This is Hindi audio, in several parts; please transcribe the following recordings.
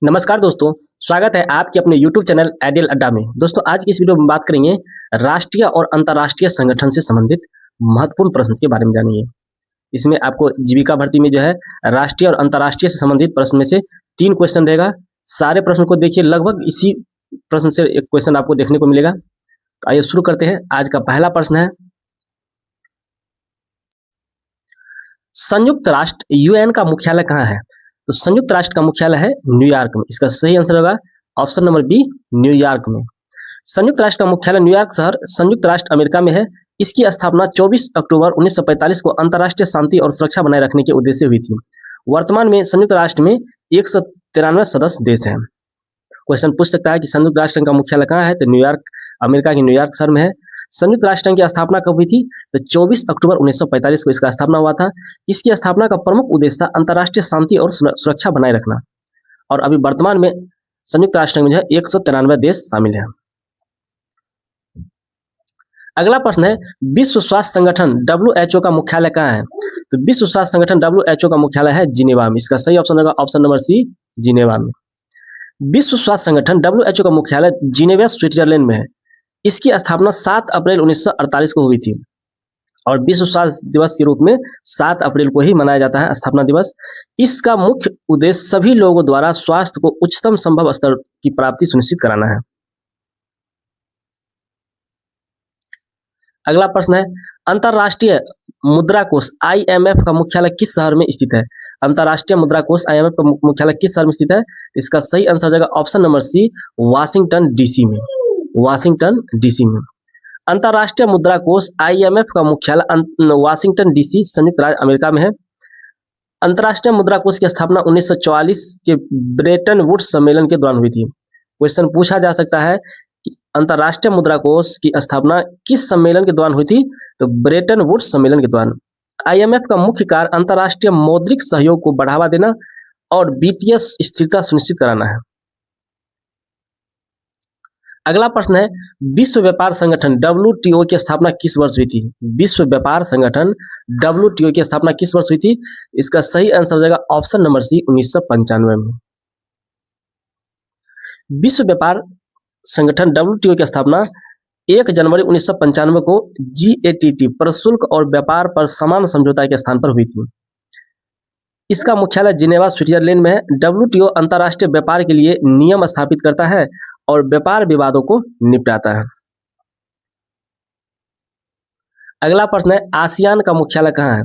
नमस्कार दोस्तों, स्वागत है आपके अपने YouTube चैनल आइडियल अड्डा में। दोस्तों आज की इस वीडियो में बात करेंगे राष्ट्रीय और अंतर्राष्ट्रीय संगठन से संबंधित महत्वपूर्ण प्रश्न के बारे में जानेंगे। इसमें आपको जीविका भर्ती में जो है राष्ट्रीय और अंतर्राष्ट्रीय से संबंधित प्रश्न में से 3 क्वेश्चन रहेगा। सारे प्रश्न को देखिए, लगभग इसी प्रश्न से एक क्वेश्चन आपको देखने को मिलेगा। तो आइए शुरू करते हैं। आज का पहला प्रश्न है, संयुक्त राष्ट्र यूएन का मुख्यालय कहाँ है? तो संयुक्त राष्ट्र का मुख्यालय है न्यूयॉर्क में। इसका सही आंसर होगा ऑप्शन नंबर बी, न्यूयॉर्क में। संयुक्त राष्ट्र का मुख्यालय न्यूयॉर्क शहर संयुक्त राष्ट्र अमेरिका में है। इसकी स्थापना 24 अक्टूबर 1945 को अंतर्राष्ट्रीय शांति और सुरक्षा बनाए रखने के उद्देश्य से हुई थी। वर्तमान में संयुक्त राष्ट्र में 193 सदस्य देश हैं। क्वेश्चन पूछ सकता है कि संयुक्त राष्ट्र का मुख्यालय कहाँ है? तो न्यूयॉर्क, अमेरिका के न्यूयॉर्क शहर में है। संयुक्त राष्ट्र की स्थापना कब हुई थी? तो 24 अक्टूबर 1945 को इसका स्थापना हुआ था। इसकी स्थापना का प्रमुख उद्देश्य था अंतर्राष्ट्रीय शांति और सुरक्षा बनाए रखना। और अभी वर्तमान में संयुक्त राष्ट्र में जो है 193 देश शामिल हैं। अगला प्रश्न है, विश्व स्वास्थ्य संगठन WHO का मुख्यालय कहाँ है? तो विश्व स्वास्थ्य संगठन WHO का मुख्यालय है जिनेवा में। इसका सही ऑप्शन होगा ऑप्शन नंबर सी, जिनेवा में। विश्व स्वास्थ्य संगठन WHO का मुख्यालय जिनेवा, स्विट्जरलैंड में है। इसकी स्थापना 7 अप्रैल 1948 को हुई थी और विश्व स्वास्थ्य दिवस के रूप में 7 अप्रैल को ही मनाया जाता है स्थापना दिवस। इसका मुख्य उद्देश्य सभी लोगों द्वारा स्वास्थ्य को उच्चतम संभव स्तर की प्राप्ति सुनिश्चित कराना है। अगला प्रश्न है, अंतर्राष्ट्रीय मुद्रा कोष IMF का मुख्यालय किस शहर में स्थित है? अंतर्राष्ट्रीय मुद्रा कोष IMF का मुख्यालय किस शहर में स्थित है? इसका सही आंसर हो जाएगा option number C, Washington DC में। वाशिंगटन डीसी में। अंतर्राष्ट्रीय मुद्रा कोष IMF का मुख्यालय वाशिंगटन डीसी, संयुक्त राज्य अमेरिका में है। अंतर्राष्ट्रीय मुद्रा कोष की स्थापना 1944 के ब्रेटन वुड्स सम्मेलन के दौरान हुई थी। क्वेश्चन पूछा जा सकता है कि अंतर्राष्ट्रीय मुद्रा कोष की स्थापना किस सम्मेलन के दौरान हुई थी? तो ब्रेटन वुड्स सम्मेलन के दौरान। IMF का मुख्य कार्य अंतर्राष्ट्रीय मौद्रिक सहयोग को बढ़ावा देना और वित्तीय स्थिरता सुनिश्चित कराना है। अगला प्रश्न है, विश्व व्यापार संगठन WTO की स्थापना किस वर्ष हुई थी? विश्व व्यापार संगठन WTO की स्थापना किस वर्ष हुई थी? इसका सही आंसर हो जाएगा ऑप्शन नंबर सी, 1995 में। विश्व व्यापार संगठन WTO की स्थापना 1 जनवरी 1995 को GATT प्रशुल्क और व्यापार पर समान समझौता के स्थान पर हुई थी। इसका मुख्यालय जिनेवा, स्विट्जरलैंड में है। WTO अंतर्राष्ट्रीय व्यापार के लिए नियम स्थापित करता है और व्यापार विवादों को निपटाता है। अगला प्रश्न है, आसियान का मुख्यालय कहाँ है?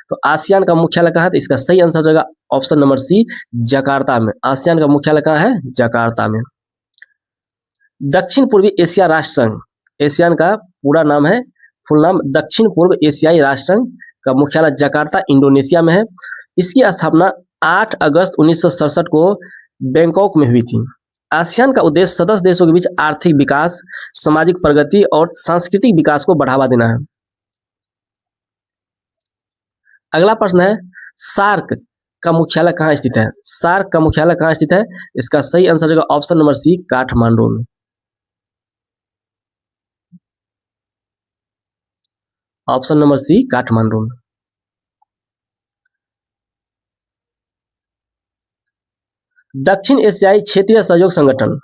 तो आसियान का मुख्यालय कहाँ है? तो इसका सही आंसर हो जाएगा ऑप्शन नंबर सी, जकार्ता में। आसियान का मुख्यालय कहाँ है? जकार्ता में। दक्षिण पूर्वी एशिया राष्ट्र संघ, एशियान का पूरा नाम है, फुल नाम दक्षिण पूर्व एशियाई राष्ट्र संघ का मुख्यालय जकार्ता, इंडोनेशिया में है। इसकी स्थापना 8 अगस्त 1967 को बैंकॉक में हुई थी। आसियान का उद्देश्य सदस्य देशों के बीच आर्थिक विकास, सामाजिक प्रगति और सांस्कृतिक विकास को बढ़ावा देना है। अगला प्रश्न है, सार्क का मुख्यालय कहाँ स्थित है? सार्क का मुख्यालय कहाँ स्थित है? इसका सही आंसर होगा ऑप्शन नंबर सी, काठमांडू में। ऑप्शन नंबर सी, काठमांडू में। दक्षिण एशियाई क्षेत्रीय सहयोग संगठन,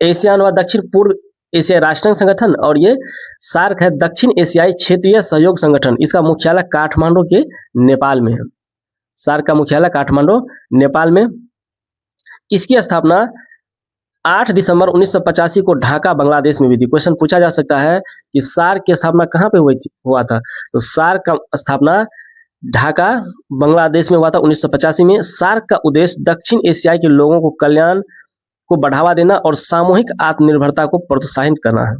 एशियान व दक्षिण पूर्व एशियाई राष्ट्र संगठन, और ये सार्क है दक्षिण एशियाई क्षेत्रीय सहयोग संगठन। इसका मुख्यालय काठमांडू के नेपाल में है। सार्क का मुख्यालय काठमांडू, नेपाल में। इसकी स्थापना 8 दिसंबर 1985 को ढाका, बांग्लादेश में हुई थी। क्वेश्चन पूछा जा सकता है कि सार्क की स्थापना कहाँ पे हुआ था? तो सार्क का स्थापना ढाका, बांग्लादेश में हुआ था 1985 में। सार्क का उद्देश्य दक्षिण एशिया के लोगों को कल्याण को बढ़ावा देना और सामूहिक आत्मनिर्भरता को प्रोत्साहित करना है।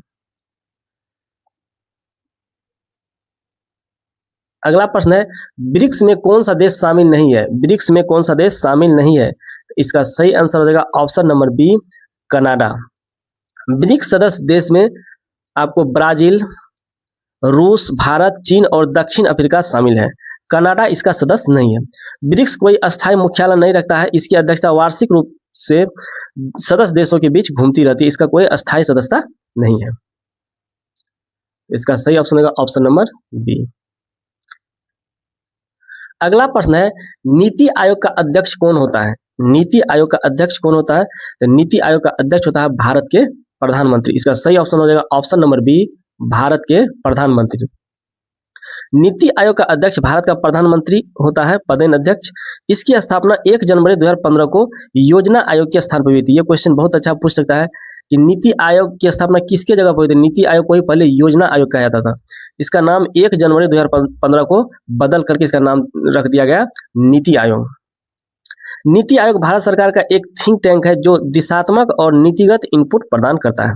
अगला प्रश्न है, ब्रिक्स में कौन सा देश शामिल नहीं है? ब्रिक्स में कौन सा देश शामिल नहीं है? इसका सही आंसर हो जाएगा option number B, Canada. BRICS सदस्य देश में आपको ब्राजील, रूस, भारत, चीन और दक्षिण अफ्रीका शामिल है। कनाडा इसका सदस्य नहीं है। ब्रिक्स कोई अस्थायी मुख्यालय नहीं रखता है। इसकी अध्यक्षता वार्षिक रूप से सदस्य देशों के बीच घूमती रहती है। इसका कोई अस्थायी सदस्यता नहीं है। इसका सही ऑप्शन होगा ऑप्शन नंबर बी। अगला प्रश्न है, नीति आयोग का अध्यक्ष कौन होता है? नीति आयोग का अध्यक्ष कौन होता है? तो नीति आयोग का अध्यक्ष होता है भारत के प्रधानमंत्री। इसका सही ऑप्शन हो जाएगा ऑप्शन नंबर बी, भारत के प्रधानमंत्री। नीति आयोग का अध्यक्ष भारत का प्रधानमंत्री होता है, पदेन अध्यक्ष। इसकी स्थापना 1 जनवरी 2015 को योजना आयोग के स्थान पर हुई थी। ये क्वेश्चन बहुत अच्छा पूछ सकता है कि नीति आयोग की स्थापना किसके जगह पर हुई थी? नीति आयोग को ही पहले योजना आयोग कहा जाता था। इसका नाम 1 जनवरी 2015 को बदल करके इसका नाम रख दिया गया नीति आयोग। नीति आयोग भारत सरकार का एक थिंक टैंक है जो दिशात्मक और नीतिगत इनपुट प्रदान करता है।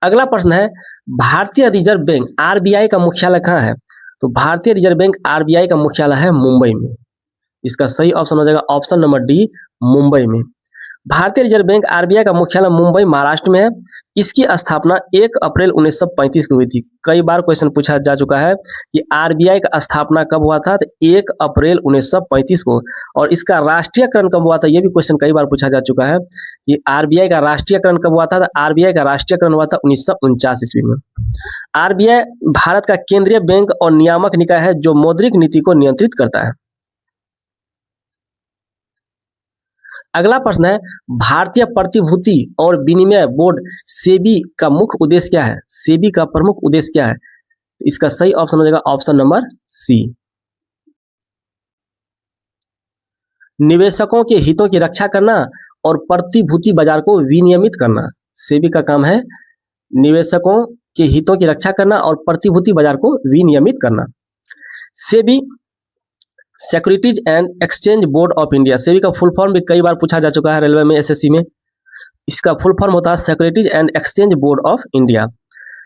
अगला प्रश्न है, भारतीय रिजर्व बैंक आरबीआई का मुख्यालय कहाँ है? तो भारतीय रिजर्व बैंक आरबीआई का मुख्यालय है मुंबई में। इसका सही ऑप्शन हो जाएगा ऑप्शन नंबर डी, मुंबई में। भारतीय रिजर्व बैंक आरबीआई का मुख्यालय मुंबई महाराष्ट्र में है। इसकी स्थापना 1 अप्रैल 1935 को हुई थी। कई बार क्वेश्चन पूछा जा चुका है कि आरबीआई का स्थापना कब हुआ था? तो 1 अप्रैल 1935 को। और इसका राष्ट्रीयकरण कब हुआ था? यह भी क्वेश्चन कई बार पूछा जा चुका है कि आरबीआई का राष्ट्रीयकरण कब हुआ था? तो आरबीआई का राष्ट्रीयकरण हुआ था 1949 ईस्वी में। आरबीआई भारत का केंद्रीय बैंक और नियामक निकाय है जो मौद्रिक नीति को नियंत्रित करता है। अगला प्रश्न है, भारतीय प्रतिभूति और विनिमय बोर्ड सेबी का मुख्य उद्देश्य क्या है? सेबी का प्रमुख उद्देश्य क्या है? इसका सही ऑप्शन हो जाएगा ऑप्शन नंबर सी, निवेशकों के हितों की रक्षा करना और प्रतिभूति बाजार को विनियमित करना। सेबी का काम है निवेशकों के हितों की रक्षा करना और प्रतिभूति बाजार को विनियमित करना। SEBI securities and exchange board of India, SEBI का फुल फॉर्म भी कई बार पूछा जा चुका है रेलवे में, एसएससी में। इसका फुल फॉर्म होता है securities and exchange board of India.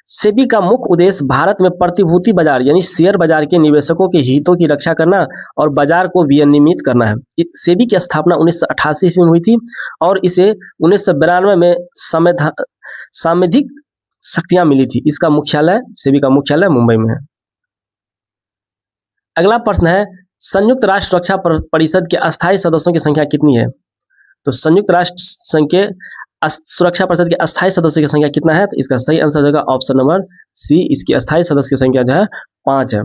SEBI का मुख्य उद्देश्य भारत में प्रतिभूति बाजार यानी शेयर बाजार के निवेशकों के हितों की रक्षा करना और बाजार को विनियमित करना है। सेबी की स्थापना 1988 ईस्वी में हुई थी और इसे 1992 में सांविधिक शक्तियां मिली थी। इसका मुख्यालय, सेबी का मुख्यालय मुंबई में है। अगला प्रश्न है, संयुक्त राष्ट्र सुरक्षा परिषद के अस्थायी सदस्यों की संख्या कितनी है? तो संयुक्त राष्ट्र संघ के सुरक्षा परिषद के अस्थायी सदस्यों की संख्या कितना है? तो इसका सही आंसर हो जाएगा ऑप्शन नंबर सी, इसकी अस्थायी सदस्य की संख्या जो है 5 है।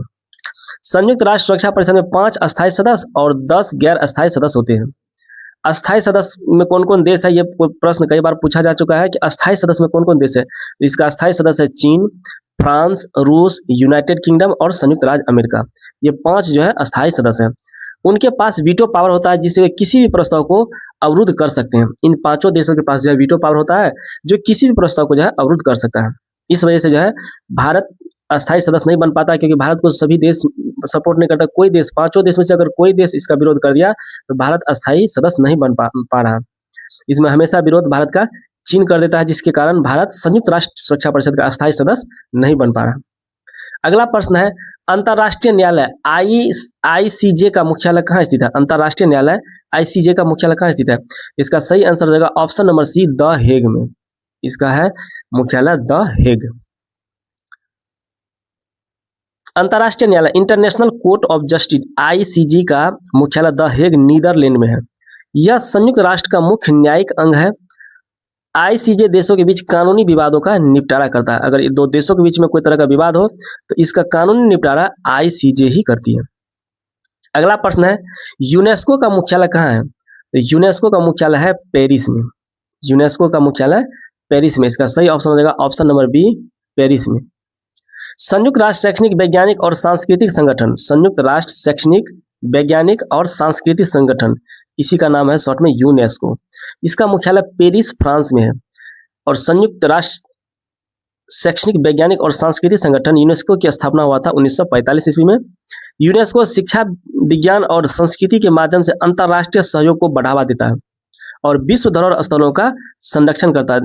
संयुक्त राष्ट्र सुरक्षा परिषद में 5 अस्थायी सदस्य और 10 गैर अस्थायी सदस्य होते हैं। अस्थायी सदस्य में कौन कौन देश है? ये प्रश्न कई बार पूछा जा चुका है कि अस्थायी सदस्य में कौन कौन देश है। तो इसका अस्थायी सदस्य है चीन, फ्रांस, रूस, यूनाइटेड किंगडम और संयुक्त राज्य अमेरिका। ये 5 जो है अस्थायी सदस्य हैं। उनके पास वीटो पावर होता है जिससे वे किसी भी प्रस्ताव को अवरुद्ध कर सकते हैं। इन 5 देशों के पास जो है वीटो पावर होता है जो किसी भी प्रस्ताव को जो है अवरुद्ध कर सकता है। इस वजह से जो है भारत अस्थायी सदस्य नहीं बन पाता, क्योंकि भारत को सभी देश सपोर्ट नहीं करता। कोई देश, 5 देश में से अगर कोई देश इसका विरोध कर दिया तो भारत अस्थायी सदस्य नहीं बन पा रहा। इसमें हमेशा विरोध भारत का चीन कर देता है, जिसके कारण भारत संयुक्त राष्ट्र सुरक्षा परिषद का अस्थायी सदस्य नहीं बन पा रहा। अगला प्रश्न है, अंतर्राष्ट्रीय न्यायालय आईसीजे का मुख्यालय कहाँ स्थित है? अंतर्राष्ट्रीय न्यायालय आईसीजे का मुख्यालय कहाँ स्थित है? इसका सही आंसर हो जाएगा option number C, The Hague में। इसका है मुख्यालय द हेग। अंतर्राष्ट्रीय न्यायालय International Court of Justice ICJ का मुख्यालय द हेग नीदरलैंड में है। यह संयुक्त राष्ट्र का मुख्य न्यायिक अंग है। आईसीजे देशों के बीच कानूनी विवादों का निपटारा करता है। अगर 2 देशों के बीच में कोई तरह का विवाद हो तो इसका कानूनी निपटारा आईसीजे ही करती है। अगला प्रश्न है, यूनेस्को का मुख्यालय कहाँ है? तो यूनेस्को का मुख्यालय है पेरिस में। यूनेस्को का मुख्यालय पेरिस में। इसका सही ऑप्शन हो जाएगा ऑप्शन नंबर बी, पेरिस में। संयुक्त राष्ट्र शैक्षणिक वैज्ञानिक और सांस्कृतिक संगठन, संयुक्त राष्ट्र शैक्षणिक वैज्ञानिक और सांस्कृतिक संगठन, इसी का नाम है शॉर्ट में यूनेस्को। इसका मुख्यालय पेरिस, फ्रांस में है। और संयुक्त राष्ट्र शैक्षणिक वैज्ञानिक और सांस्कृतिक संगठन यूनेस्को की स्थापना हुआ था 1945 ईस्वी में। यूनेस्को शिक्षा, विज्ञान और संस्कृति के माध्यम से अंतर्राष्ट्रीय सहयोग को बढ़ावा देता है और विश्व धरोहर स्थलों का संरक्षण करता है।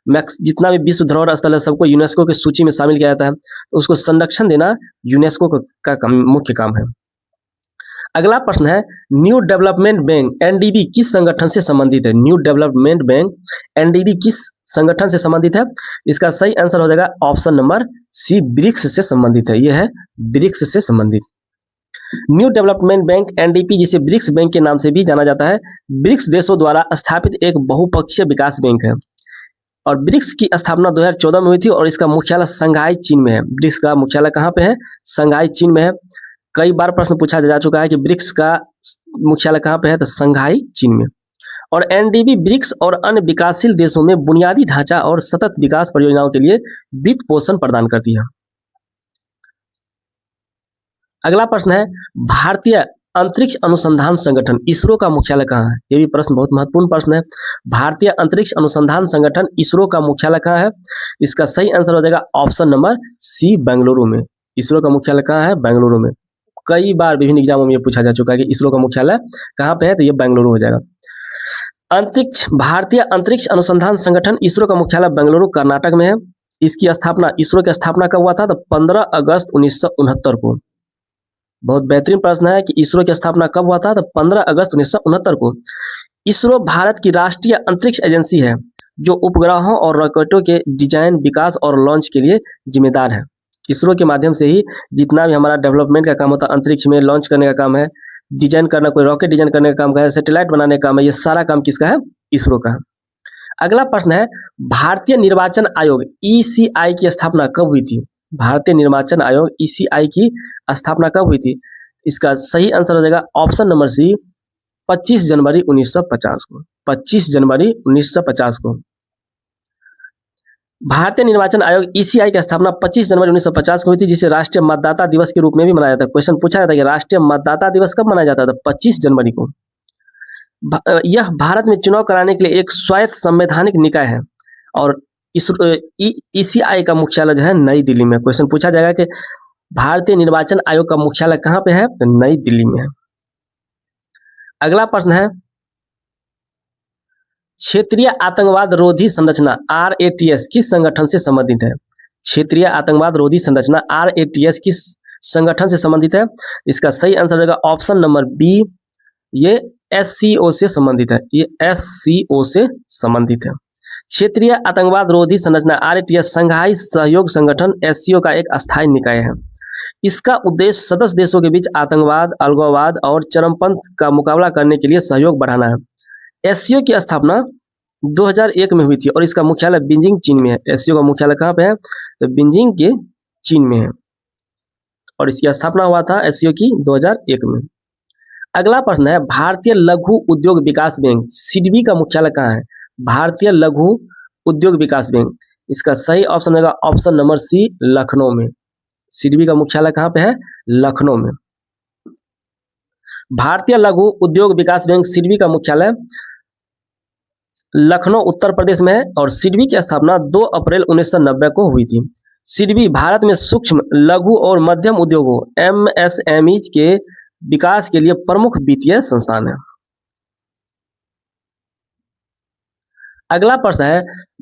जितना भी विश्व धरोहर स्थल है सबको यूनेस्को की सूची में शामिल किया जाता है, तो उसको संरक्षण देना यूनेस्को का मुख्य काम है। अगला प्रश्न है, न्यू डेवलपमेंट बैंक एनडीबी किस संगठन से संबंधित है? न्यू डेवलपमेंट बैंक एनडीबी किस संगठन से संबंधित है? इसका सही आंसर हो जाएगा ऑप्शन नंबर सी, ब्रिक्स से संबंधित है। यह है ब्रिक्स से संबंधित। न्यू डेवलपमेंट बैंक एनडीबी, जिसे ब्रिक्स बैंक के नाम से भी जाना जाता है, ब्रिक्स देशों द्वारा स्थापित एक बहुपक्षीय विकास बैंक है। और ब्रिक्स की स्थापना 2014 में हुई थी और इसका मुख्यालय शंघाई, चीन में है। ब्रिक्स का मुख्यालय कहाँ पे है? शंघाई, चीन में है। कई बार प्रश्न पूछा जा चुका है कि ब्रिक्स का मुख्यालय कहाँ पे है, तो शंघाई चीन में। और एनडीबी ब्रिक्स और अन्य विकासशील देशों में बुनियादी ढांचा और सतत विकास परियोजनाओं के लिए वित्त पोषण प्रदान करती है। अगला प्रश्न है, भारतीय अंतरिक्ष अनुसंधान संगठन इसरो का मुख्यालय कहाँ है? ये भी प्रश्न बहुत महत्वपूर्ण प्रश्न है। भारतीय अंतरिक्ष अनुसंधान संगठन इसरो का मुख्यालय कहाँ है? इसका सही आंसर हो जाएगा ऑप्शन नंबर सी, बेंगलुरु में। इसरो का मुख्यालय कहाँ है? बेंगलुरु में। कई बार विभिन्न एग्जामों में ये पूछा जा चुका है कि इसरो का मुख्यालय कहाँ पे है, तो ये बेंगलुरु हो जाएगा। भारतीय अंतरिक्ष अनुसंधान संगठन इसरो का मुख्यालय बेंगलुरु कर्नाटक में है। इसकी स्थापना, इसरो की स्थापना कब हुआ था? तो 15 अगस्त 1969 को। बहुत बेहतरीन प्रश्न है कि इसरो की स्थापना कब हुआ था? तो 15 अगस्त 1969 को। इसरो भारत की राष्ट्रीय अंतरिक्ष एजेंसी है जो उपग्रहों और रॉकेटों के डिजाइन, विकास और लॉन्च के लिए जिम्मेदार है। इसरो के माध्यम से ही जितना भी हमारा डेवलपमेंट का काम होता है, अंतरिक्ष में लॉन्च करने का काम है, डिजाइन करना, कोई रॉकेट डिजाइन करने का काम है, सैटेलाइट बनाने का काम है, ये सारा काम किसका है? इसरो का है। अगला प्रश्न है, भारतीय निर्वाचन आयोग ईसीआई की स्थापना कब हुई थी? भारतीय निर्वाचन आयोग ईसीआई की स्थापना कब हुई थी? इसका सही आंसर हो जाएगा ऑप्शन नंबर सी, 25 जनवरी 1950 को। 25 जनवरी 1950 को भारतीय निर्वाचन आयोग ईसीआई की स्थापना 25 जनवरी 1950 को हुई थी, जिसे राष्ट्रीय मतदाता दिवस के रूप में भी मनाया जाता है। क्वेश्चन पूछा जाता है कि राष्ट्रीय मतदाता दिवस कब मनाया जाता है? 25 जनवरी को। यह भारत में चुनाव कराने के लिए एक स्वायत्त संवैधानिक निकाय है और ईसीआई का मुख्यालय जो है नई दिल्ली में। क्वेश्चन पूछा जाएगा कि भारतीय निर्वाचन आयोग का मुख्यालय कहाँ पे है? तो नई दिल्ली में है। अगला प्रश्न है, क्षेत्रीय आतंकवाद रोधी संरचना RATS किस संगठन से संबंधित है? क्षेत्रीय आतंकवाद रोधी संरचना RATS किस संगठन से संबंधित है? इसका सही आंसर होगा ऑप्शन नंबर बी, ये SCO से संबंधित है। ये SCO से संबंधित है। क्षेत्रीय आतंकवाद रोधी संरचना RATS शंघाई सहयोग संगठन SCO का एक अस्थायी निकाय है। इसका उद्देश्य सदस्य देशों के बीच आतंकवाद, अलगाववाद और चरमपंथ का मुकाबला करने के लिए सहयोग बढ़ाना है। SCO की स्थापना 2001 में हुई थी और इसका मुख्यालय बीजिंग, चीन में है। SCO का मुख्यालय कहाँ पे है? तो बीजिंग के चीन में है और इसकी स्थापना हुआ था SCO की 2001 में। अगला प्रश्न है, भारतीय लघु उद्योग विकास बैंक सिडबी का मुख्यालय कहाँ है? भारतीय लघु उद्योग विकास बैंक, इसका सही ऑप्शन होगा ऑप्शन नंबर सी, लखनऊ में। सिडबी का मुख्यालय कहाँ पे है? लखनऊ में। भारतीय लघु उद्योग विकास बैंक सिडबी का मुख्यालय लखनऊ उत्तर प्रदेश में है और सिडबी की स्थापना 2 अप्रैल 1990 को हुई थी। सिडबी भारत में सूक्ष्म, लघु और मध्यम उद्योगों MSME के विकास के लिए प्रमुख वित्तीय संस्थान है। अगला प्रश्न है,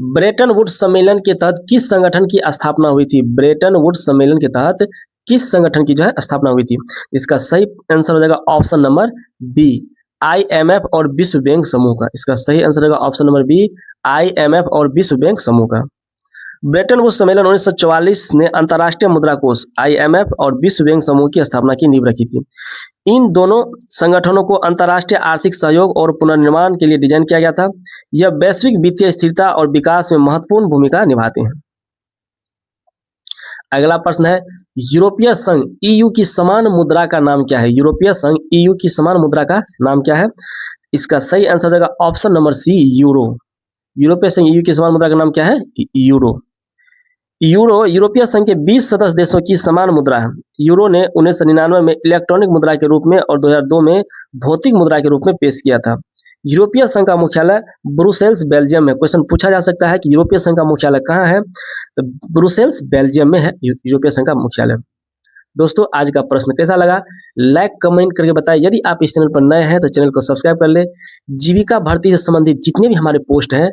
ब्रेटन वुड्स सम्मेलन के तहत किस संगठन की स्थापना हुई थी? ब्रेटन वुड्स सम्मेलन के तहत किस संगठन की जो है स्थापना हुई थी? इसका सही आंसर हो जाएगा ऑप्शन नंबर बी, IMF और विश्व बैंक समूह का। इसका सही आंसर होगा ऑप्शन नंबर बी, IMF और विश्व बैंक समूह का। ब्रेटन वुड्स सम्मेलन 1944 ने अंतर्राष्ट्रीय मुद्रा कोष IMF और विश्व बैंक समूह की स्थापना की नींव रखी थी। इन दोनों संगठनों को अंतर्राष्ट्रीय आर्थिक सहयोग और पुनर्निर्माण के लिए डिजाइन किया गया था। यह वैश्विक वित्तीय स्थिरता और विकास में महत्वपूर्ण भूमिका निभाते हैं। अगला प्रश्न है, यूरोपीय संघ EU की समान मुद्रा का नाम क्या है? यूरोपीय संघ EU की समान मुद्रा का नाम क्या है? इसका सही आंसर हो जाएगा ऑप्शन नंबर सी, यूरो। यूरोपीय संघ EU की समान मुद्रा का नाम क्या है? यूरो। यूरो यूरोपीय संघ के 20 सदस्य देशों की समान मुद्रा है। यूरो ने 1999 में इलेक्ट्रॉनिक मुद्रा के रूप में और 2002 में भौतिक मुद्रा के रूप में पेश किया था। यूरोपीय संघ का मुख्यालय ब्रुसेल्स, बेल्जियम में। क्वेश्चन पूछा जा सकता है कि यूरोपीय संघ का मुख्यालय कहाँ है? तो ब्रुसेल्स, बेल्जियम में है यूरोपीय संघ का मुख्यालय। दोस्तों, आज का प्रश्न कैसा लगा? लाइक कमेंट करके बताएं। यदि आप इस चैनल पर नए हैं तो चैनल को सब्सक्राइब कर ले। जीविका भर्ती से संबंधित जितने भी हमारे पोस्ट हैं,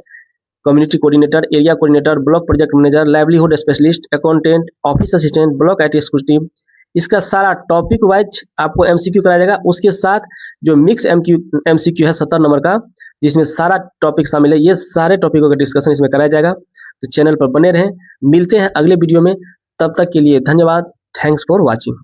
community coordinator, area coordinator, block project manager, livelihood specialist, accountant, office assistant, block IT executive, इसका सारा टॉपिक वाइज आपको MCQ कराया जाएगा। उसके साथ जो मिक्स MCQ है 70 नंबर का, जिसमें सारा टॉपिक शामिल है, ये सारे टॉपिकों का डिस्कशन इसमें कराया जाएगा। तो चैनल पर बने रहें। मिलते हैं अगले वीडियो में, तब तक के लिए धन्यवाद। Thanks for watching.